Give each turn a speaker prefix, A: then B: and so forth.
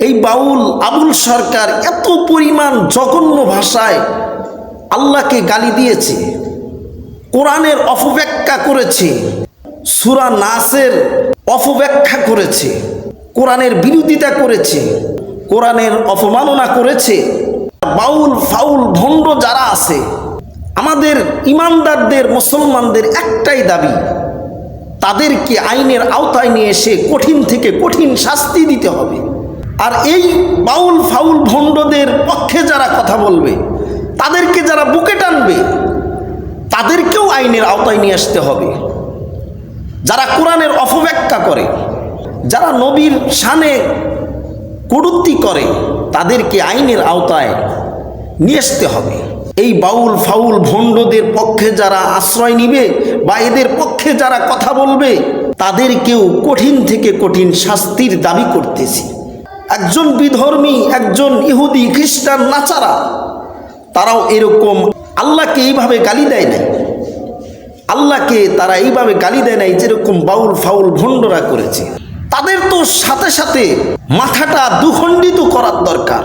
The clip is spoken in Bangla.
A: এই বাউল আবুল সরকার এত পরিমাণ জঘন্য ভাষায় আল্লাহকে গালি দিয়েছে, কোরআনের অপব্যাখ্যা করেছে, সূরা নাসের অপব্যাখ্যা করেছে, কোরআনের বিরোধিতা করেছে, কোরআনের অপমাননা করেছে। বাউল ফাউল ভণ্ড যারা আছে, আমাদের ইমানদারদের মুসলমানদের একটাই দাবি, তাদেরকে আইনের আওতায় নিয়ে এসে কঠিন থেকে কঠিন শাস্তি দিতে হবে। আর এই বাউল ফাউল ভণ্ডদের পক্ষে যারা কথা বলবে, তাদেরকে যারা বুকে টানবে, তাদেরকেও আইনের আওতায় নিয়ে আসতে হবে। যারা কোরআনের অপব্যাখ্যা করে, যারা নবীর শানে কটূক্তি করে, তাদেরকে আইনের আওতায় নিয়ে আসতে হবে। এই বাউল ফাউল ভণ্ডদের পক্ষে যারা আশ্রয় নিবে বা এদের পক্ষে যারা কথা বলবে, তাদেরকেও কঠিন থেকে কঠিন শাস্তির দাবি করতেছি। একজন বিধর্মী, একজন ইহুদি, খ্রিস্টান, নাচারা, তারাও এরকম আল্লাহকে এইভাবে গালি দেয় নাই। আল্লাহকে তারা এইভাবে গালি দেয় নাই যেরকম বাউল ফাউল ভণ্ডরা করেছে। তাদের তো সাথে সাথে মাথাটা দুখণ্ডিত করার দরকার।